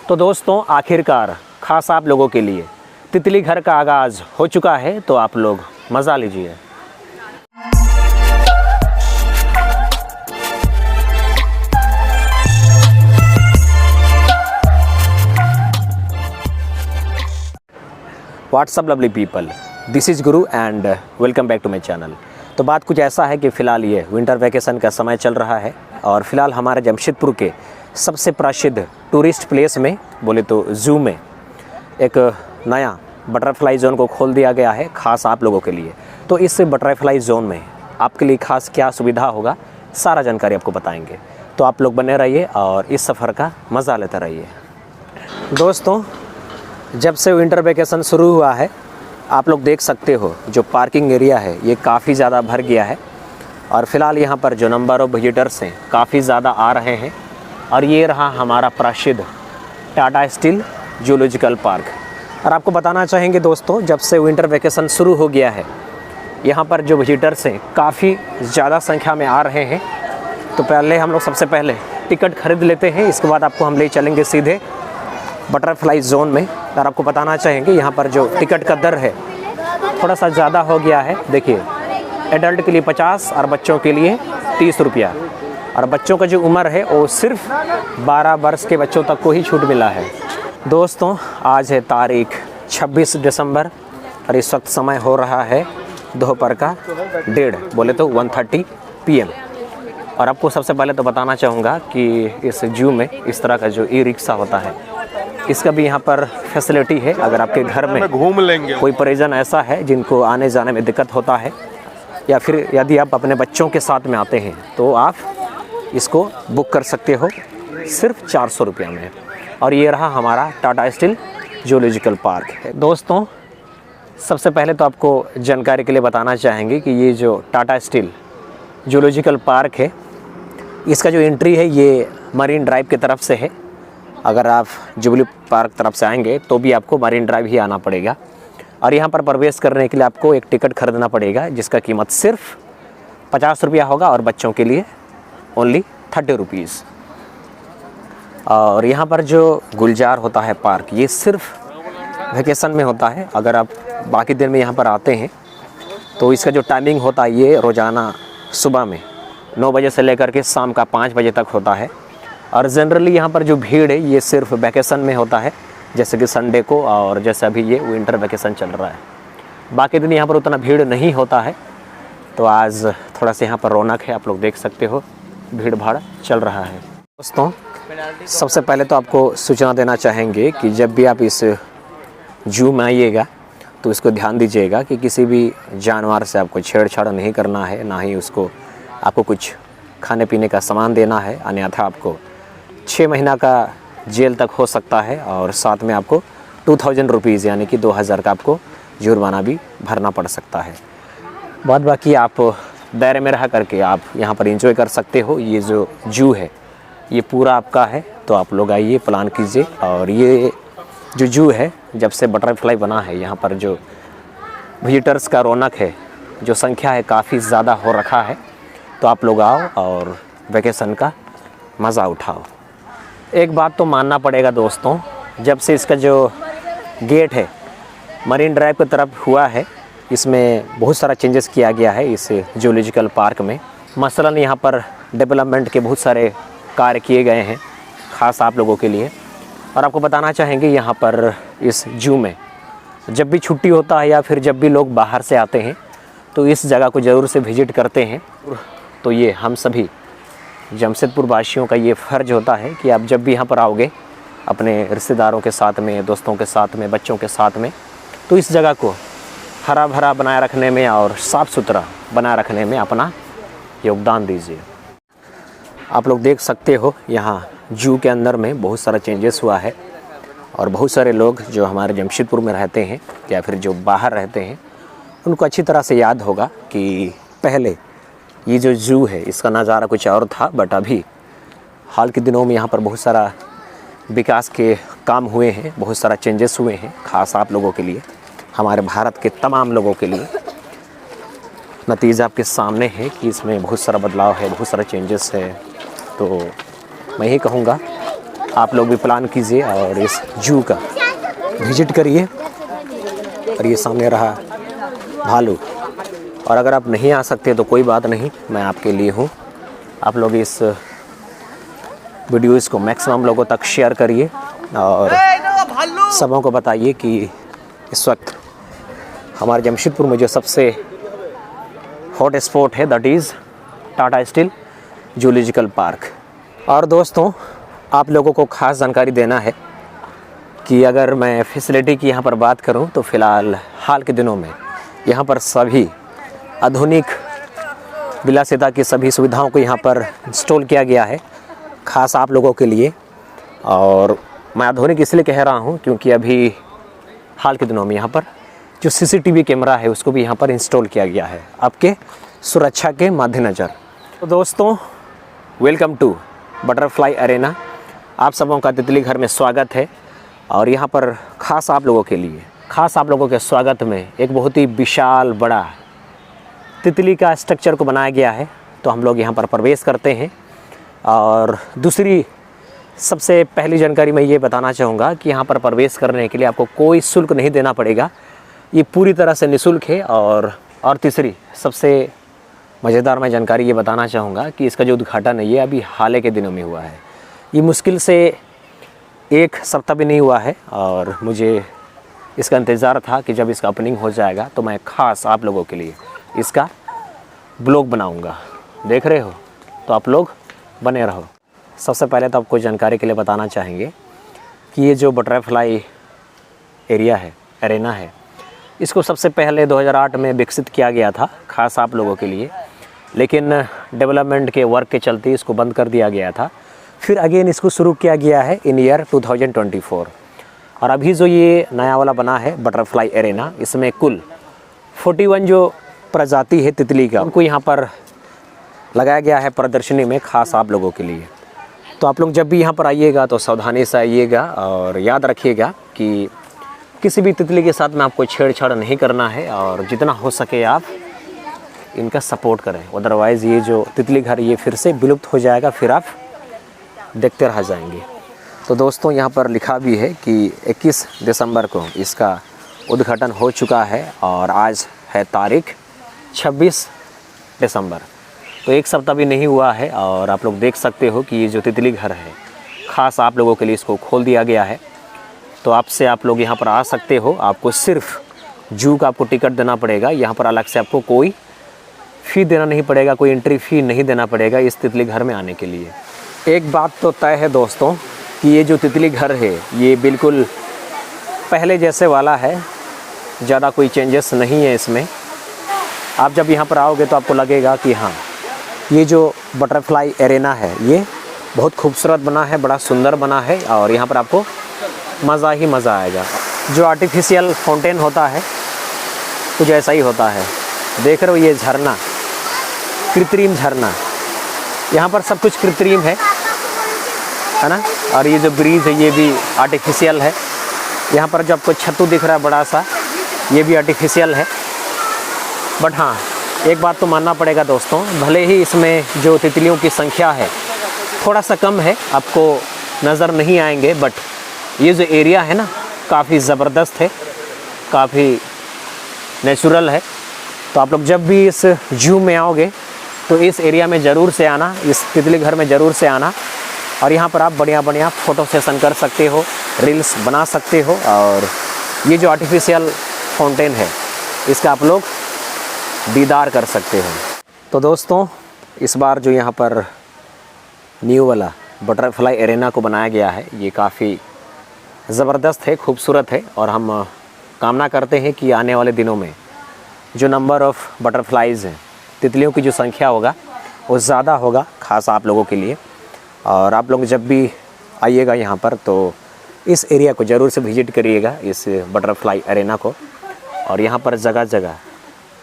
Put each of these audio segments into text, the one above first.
तो दोस्तों आखिरकार खास आप लोगों के लिए तितली घर का आगाज़ हो चुका है, तो आप लोग मज़ा लीजिए। What's up lovely people, this is Guru and welcome back to my channel. तो बात कुछ ऐसा है कि फ़िलहाल ये विंटर वैकेशन का समय चल रहा है और फ़िलहाल हमारे जमशेदपुर के सबसे प्रसिद्ध टूरिस्ट प्लेस में बोले तो ज़ू में एक नया बटरफ्लाई जोन को खोल दिया गया है ख़ास आप लोगों के लिए। तो इस बटरफ्लाई जोन में आपके लिए ख़ास क्या सुविधा होगा, सारा जानकारी आपको बताएंगे। तो आप लोग बने रहिए और इस सफ़र का मज़ा लेते रहिए। दोस्तों, जब से विंटर वैकेशन शुरू हुआ है, आप लोग देख सकते हो जो पार्किंग एरिया है ये काफ़ी ज़्यादा भर गया है और फ़िलहाल यहाँ पर जो नंबर ऑफ़ विजिटर्स हैं काफ़ी ज़्यादा आ रहे हैं। और ये रहा हमारा प्रसिद्ध टाटा स्टील जूलॉजिकल पार्क। और आपको बताना चाहेंगे दोस्तों, जब से विंटर वैकेशन शुरू हो गया है यहाँ पर जो विजिटर्स हैं काफ़ी ज़्यादा संख्या में आ रहे हैं। तो पहले हम लोग सबसे पहले टिकट खरीद लेते हैं, इसके बाद आपको हम ले चलेंगे सीधे बटरफ्लाई जोन में। और आपको बताना चाहेंगे यहाँ पर जो टिकट का दर है थोड़ा सा ज़्यादा हो गया है। देखिए, एडल्ट के लिए 50 और बच्चों के लिए 30 रुपया। और बच्चों का जो उम्र है वो सिर्फ 12 वर्ष के बच्चों तक को ही छूट मिला है। दोस्तों, आज है तारीख 26 दिसंबर और इस वक्त समय हो रहा है दोपहर का 1:30 बोले तो 1:30 PM। और आपको सबसे पहले तो बताना चाहूँगा कि इस जू में इस तरह का जो ई रिक्शा होता है इसका भी यहाँ पर फैसिलिटी है। अगर आपके घर में घूम लेंगे, कोई परिजन ऐसा है जिनको आने जाने में दिक्कत होता है या फिर यदि आप अपने बच्चों के साथ में आते हैं तो आप इसको बुक कर सकते हो सिर्फ 400 रुपये में। और ये रहा हमारा टाटा स्टील जूलॉजिकल पार्क है। दोस्तों, सबसे पहले तो आपको जानकारी के लिए बताना चाहेंगे कि ये जो टाटा स्टील जूलॉजिकल पार्क है इसका जो एंट्री है ये मरीन ड्राइव की तरफ से है। अगर आप जुबली पार्क तरफ से आएंगे तो भी आपको मरीन ड्राइव ही आना पड़ेगा। और यहाँ पर प्रवेश करने के लिए आपको एक टिकट खरीदना पड़ेगा जिसका कीमत सिर्फ 50 रुपया होगा और बच्चों के लिए ओनली 30 रुपीज़। और यहाँ पर जो गुलजार होता है पार्क ये सिर्फ वैकेशन में होता है। अगर आप बाकी दिन में यहाँ पर आते हैं तो इसका जो टाइमिंग होता है ये रोज़ाना सुबह में 9 बजे से लेकर के शाम का 5 बजे तक होता है। और जनरली यहाँ पर जो भीड़ है ये सिर्फ वैकेशन में होता है, जैसे कि संडे को और जैसे अभी ये विंटर वैकेशन चल रहा है। बाकी दिन यहाँ पर उतना भीड़ नहीं होता है। तो आज थोड़ा सा यहाँ पर रौनक है, आप लोग देख सकते हो भीड़ भाड़ चल रहा है। दोस्तों, सबसे पहले तो आपको सूचना देना चाहेंगे कि जब भी आप इस जू में आइएगा तो इसको ध्यान दीजिएगा कि किसी भी जानवर से आपको छेड़छाड़ नहीं करना है, ना ही उसको आपको कुछ खाने पीने का सामान देना है, अन्यथा आपको 6 महीना का जेल तक हो सकता है और साथ में आपको 2000 रुपीज़ यानी कि 2000 का आपको जुर्माना भी भरना पड़ सकता है। बाद बाकी आप दायरे में रह करके आप यहाँ पर एंजॉय कर सकते हो। ये जो जू है ये पूरा आपका है, तो आप लोग आइए, प्लान कीजिए। और ये जो जू है जब से बटरफ्लाई बना है यहाँ पर जो विजिटर्स का रौनक है, जो संख्या है काफ़ी ज़्यादा हो रखा है। तो आप लोग आओ और वैकेशन का मज़ा उठाओ। एक बात तो मानना पड़ेगा दोस्तों, जब से इसका जो गेट है मरीन ड्राइव की तरफ हुआ है इसमें बहुत सारा चेंजेस किया गया है इस जूलॉजिकल पार्क में। मसलन यहाँ पर डेवलपमेंट के बहुत सारे कार्य किए गए हैं ख़ास आप लोगों के लिए। और आपको बताना चाहेंगे यहाँ पर इस जू में जब भी छुट्टी होता है या फिर जब भी लोग बाहर से आते हैं तो इस जगह को ज़रूर से विज़िट करते हैं। तो ये हम सभी जमशेदपुर वासियों का ये फ़र्ज़ होता है कि आप जब भी यहाँ पर आओगे अपने रिश्तेदारों के साथ में, दोस्तों के साथ में, बच्चों के साथ में, तो इस जगह को हरा भरा बनाए रखने में और साफ़ सुथरा बनाए रखने में अपना योगदान दीजिए। आप लोग देख सकते हो यहाँ जू के अंदर में बहुत सारा चेंजेस हुआ है और बहुत सारे लोग जो हमारे जमशेदपुर में रहते हैं या फिर जो बाहर रहते हैं उनको अच्छी तरह से याद होगा कि पहले ये जो जू है इसका नज़ारा कुछ और था, बट अभी हाल के दिनों में यहाँ पर बहुत सारा विकास के काम हुए हैं, बहुत सारा चेंजेस हुए हैं ख़ास आप लोगों के लिए, हमारे भारत के तमाम लोगों के लिए। नतीजा आपके सामने है कि इसमें बहुत सारा बदलाव है, बहुत सारा चेंजेस है। तो मैं ही कहूँगा आप लोग भी प्लान कीजिए और इस जू का विजिट करिए। और ये सामने रहा भालू। और अगर आप नहीं आ सकते तो कोई बात नहीं, मैं आपके लिए हूँ। आप लोग इस वीडियोज़ को मैक्सिमम लोगों तक शेयर करिए और सबों को बताइए कि इस वक्त हमारे जमशेदपुर में जो सबसे हॉट स्पॉट है that is Tata steel zoological park. और दोस्तों, आप लोगों को ख़ास जानकारी देना है कि अगर मैं फैसिलिटी की यहाँ पर बात करूँ तो फ़िलहाल हाल के दिनों में यहाँ पर सभी आधुनिक विलासिता की सभी सुविधाओं को यहाँ पर इंस्टॉल किया गया है ख़ास आप लोगों के लिए। और मैं आधुनिक इसलिए कह रहा हूँ क्योंकि अभी हाल के दिनों में यहाँ पर जो CCTV कैमरा है उसको भी यहाँ पर इंस्टॉल किया गया है आपके सुरक्षा के मद्देनज़र। तो दोस्तों, वेलकम टू बटरफ्लाई अरेना। आप सबों का तितली घर में स्वागत है। और यहाँ पर ख़ास आप लोगों के लिए, ख़ास आप लोगों के स्वागत में एक बहुत ही विशाल बड़ा तितली का स्ट्रक्चर को बनाया गया है। तो हम लोग यहाँ पर प्रवेश करते हैं। और दूसरी सबसे पहली जानकारी मैं ये बताना चाहूँगा कि यहाँ पर प्रवेश करने के लिए आपको कोई शुल्क नहीं देना पड़ेगा, ये पूरी तरह से निःशुल्क है। और तीसरी सबसे मज़ेदार मैं जानकारी ये बताना चाहूँगा कि इसका जो उद्घाटन है ये अभी हाल के दिनों में हुआ है। ये मुश्किल से 1 सप्ताह भी नहीं हुआ है और मुझे इसका इंतज़ार था कि जब इसका ओपनिंग हो जाएगा तो मैं ख़ास आप लोगों के लिए इसका ब्लॉग बनाऊँगा। देख रहे हो तो आप लोग बने रहो। सबसे पहले तो आपको जानकारी के लिए बताना चाहेंगे कि ये जो बटरफ्लाई एरिया है, एरेना है, इसको सबसे पहले 2008 में विकसित किया गया था ख़ास आप लोगों के लिए। लेकिन डेवलपमेंट के वर्क के चलते इसको बंद कर दिया गया था। फिर अगेन इसको शुरू किया गया है इन ईयर 2024। और अभी जो ये नया वाला बना है बटरफ्लाई एरेना, इसमें कुल 41 जो प्रजाति है तितली का उनको यहाँ पर लगाया गया है प्रदर्शनी में ख़ास आप लोगों के लिए। तो आप लोग जब भी यहाँ पर आइएगा तो सावधानी से आइएगा और याद रखिएगा कि किसी भी तितली के साथ में आपको छेड़छाड़ नहीं करना है और जितना हो सके आप इनका सपोर्ट करें। अदरवाइज़ ये जो तितली घर ये फिर से विलुप्त हो जाएगा, फिर आप देखते रह जाएंगे। तो दोस्तों, यहाँ पर लिखा भी है कि 21 दिसंबर को इसका उद्घाटन हो चुका है और आज है तारीख 26 दिसंबर। तो 1 सप्ताह भी नहीं हुआ है और आप लोग देख सकते हो कि ये जो तितली घर है ख़ास आप लोगों के लिए इसको खोल दिया गया है। तो आपसे आप लोग यहाँ पर आ सकते हो। आपको सिर्फ जू का आपको टिकट देना पड़ेगा। यहाँ पर अलग से आपको कोई फ़ी देना नहीं पड़ेगा, कोई एंट्री फ़ी नहीं देना पड़ेगा इस तितली घर में आने के लिए। एक बात तो तय है दोस्तों कि ये जो तितली घर है ये बिल्कुल पहले जैसे वाला है, ज़्यादा कोई चेंजेस नहीं है इसमें। आप जब यहाँ पर आओगे तो आपको लगेगा कि हाँ, ये जो बटरफ्लाई एरेना है ये बहुत खूबसूरत बना है, बड़ा सुंदर बना है और यहाँ पर आपको मज़ा ही मज़ा आएगा। जो आर्टिफिशियल फाउंटेन होता है कुछ ऐसा ही होता है। देख रहे हो ये झरना, कृत्रिम झरना, यहाँ पर सब कुछ कृत्रिम है ना। और ये जो ब्रिज है ये भी आर्टिफिशियल है। यहाँ पर जो आपको छत्तू दिख रहा है बड़ा सा, ये भी आर्टिफिशियल है। बट हाँ, एक बात तो मानना पड़ेगा दोस्तों, भले ही इसमें जो तितलियों की संख्या है थोड़ा सा कम है, आपको नज़र नहीं आएंगे, बट ये जो एरिया है ना काफ़ी ज़बरदस्त है, काफ़ी नेचुरल है। तो आप लोग जब भी इस जू में आओगे तो इस एरिया में ज़रूर से आना, इस तितली घर में ज़रूर से आना। और यहाँ पर आप बढ़िया बढ़िया फ़ोटो सेशन कर सकते हो, रील्स बना सकते हो। और ये जो आर्टिफिशियल फाउंटेन है इसका आप लोग दीदार कर सकते हो। तो दोस्तों, इस बार जो यहाँ पर न्यू वाला बटरफ्लाई एरेना को बनाया गया है ये काफ़ी ज़बरदस्त है, खूबसूरत है। और हम कामना करते हैं कि आने वाले दिनों में जो नंबर ऑफ़ बटरफ्लाइज़ हैं, तितलियों की जो संख्या होगा वो ज़्यादा होगा ख़ास आप लोगों के लिए। और आप लोग जब भी आइएगा यहाँ पर तो इस एरिया को ज़रूर से विज़िट करिएगा, इस बटरफ्लाई एरेना को। और यहाँ पर जगह जगह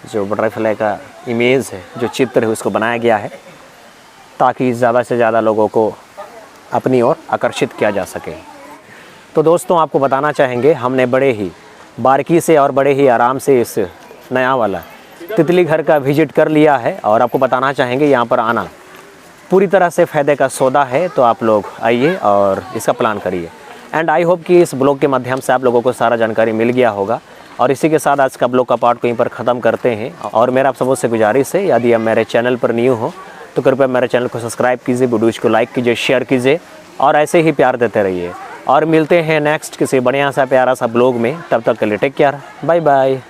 जो बटरफ्लाई का इमेज है, जो चित्र है, उसको बनाया गया है ताकि ज़्यादा से ज़्यादा लोगों को अपनी ओर आकर्षित किया जा सके। तो दोस्तों, आपको बताना चाहेंगे हमने बड़े ही बारीकी से और बड़े ही आराम से इस नया वाला तितली घर का विज़िट कर लिया है। और आपको बताना चाहेंगे यहाँ पर आना पूरी तरह से फ़ायदे का सौदा है। तो आप लोग आइए और इसका प्लान करिए। एंड आई होप कि इस ब्लॉग के माध्यम से आप लोगों को सारा जानकारी मिल गया होगा। और इसी के साथ आज का ब्लॉग का पार्ट को यहीं पर ख़त्म करते हैं। और मेरा आप सबों से गुजारिश है, यदि आप मेरे चैनल पर न्यू हो तो कृपया मेरे चैनल को सब्सक्राइब कीजिए, वीडियोज़ को लाइक कीजिए, शेयर कीजिए और ऐसे ही प्यार देते रहिए। और मिलते हैं नेक्स्ट किसी बढ़िया सा प्यारा सा ब्लॉग में। तब तक के लिए टेक केयर, बाय बाय।